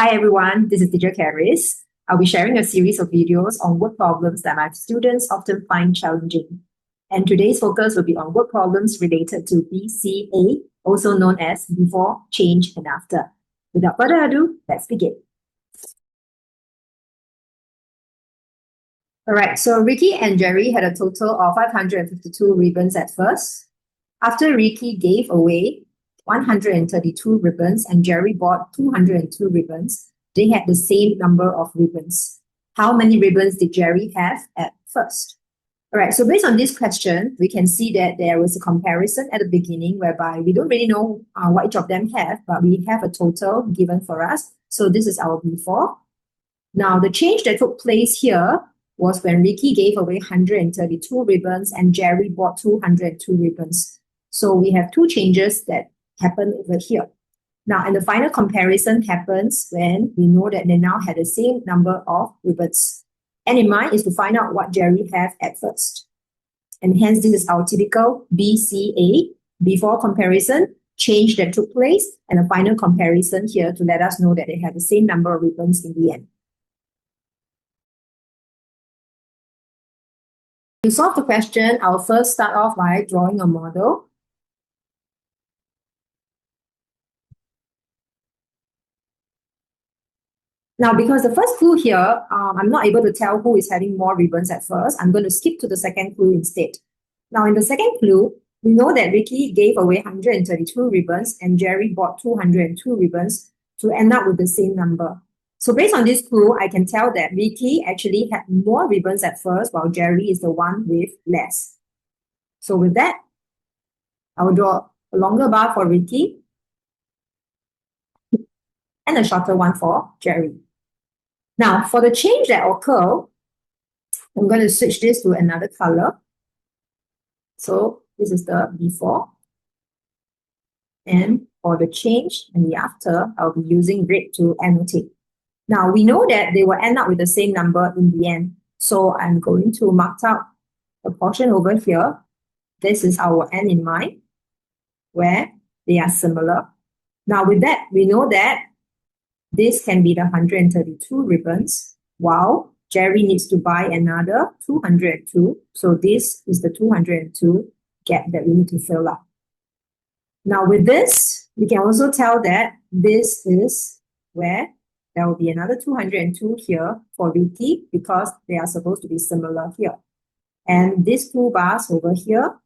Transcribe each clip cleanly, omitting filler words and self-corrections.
Hi everyone, this is teacher Karis. I'll be sharing a series of videos on word problems that my students often find challenging. And today's focus will be on word problems related to BCA, also known as before, change, and after. Without further ado, let's begin. Alright, so Ricky and Jerry had a total of 552 ribbons at first. After Ricky gave away 132 ribbons and Jerry bought 202 ribbons, they had the same number of ribbons. How many ribbons did Jerry have at first? All right, so based on this question, we can see that there was a comparison at the beginning whereby we don't really know what each of them have, but we have a total given for us. So this is our before. Now, the change that took place here was when Ricky gave away 132 ribbons and Jerry bought 202 ribbons. So we have two changes that happen over here. Now, and the final comparison happens when we know that they now had the same number of ribbons. And in mind is to find out what Jerry had at first. And hence, this is our typical BCA, before comparison, change that took place, and a final comparison here to let us know that they had the same number of ribbons in the end. To solve the question, I'll first start off by drawing a model. Now, because the first clue here, I'm not able to tell who is having more ribbons at first. I'm going to skip to the second clue instead. Now, in the second clue, we know that Ricky gave away 132 ribbons and Jerry bought 202 ribbons to end up with the same number. So based on this clue, I can tell that Ricky actually had more ribbons at first while Jerry is the one with less. So with that, I will draw a longer bar for Ricky and a shorter one for Jerry. Now, for the change that occurred, I'm going to switch this to another color. So this is the before. And for the change and the after, I'll be using red to annotate. Now, we know that they will end up with the same number in the end. So I'm going to mark out a portion over here. This is our end in mind, where they are similar. Now, with that, we know that this can be the 132 ribbons, while Jerry needs to buy another 202. So this is the 202 gap that we need to fill up. Now with this, we can also tell that this is where there will be another 202 here for Ricky because they are supposed to be similar here. And these two bars over here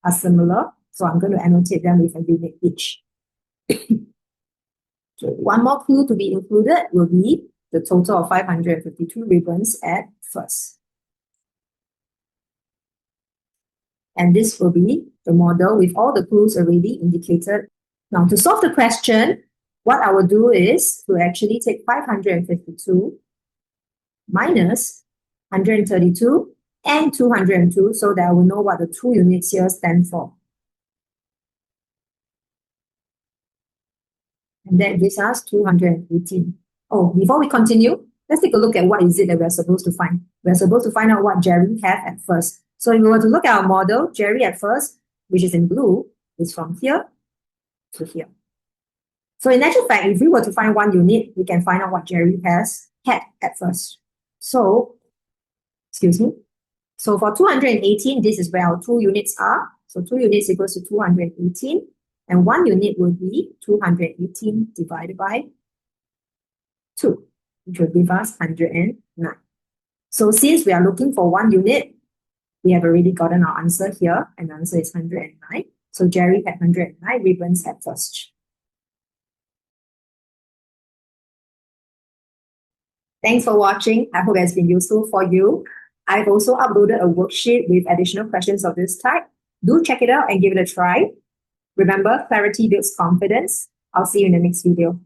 are similar. So I'm going to annotate them with a unit each. So one more clue to be included will be the total of 552 ribbons at first. And this will be the model with all the clues already indicated. Now to solve the question, what I will do is to actually take 552 minus 132 and 202 so that I will know what the two units here stand for. And that gives us 218. Oh, before we continue, let's take a look at what is it that we're supposed to find. We're supposed to find out what Jerry had at first. So if we were to look at our model, Jerry at first, which is in blue, is from here to here. So in actual fact, if we were to find one unit, we can find out what Jerry had at first. So, excuse me. So for 218, this is where our two units are. So 2 units equals to 218. And 1 unit will be 218 divided by 2, which will give us 109. So since we are looking for 1 unit, we have already gotten our answer here, and the answer is 109. So Jerry had 109 ribbons at first. Thanks for watching. I hope it has been useful for you. I've also uploaded a worksheet with additional questions of this type. Do check it out and give it a try. Remember, clarity builds confidence. I'll see you in the next video.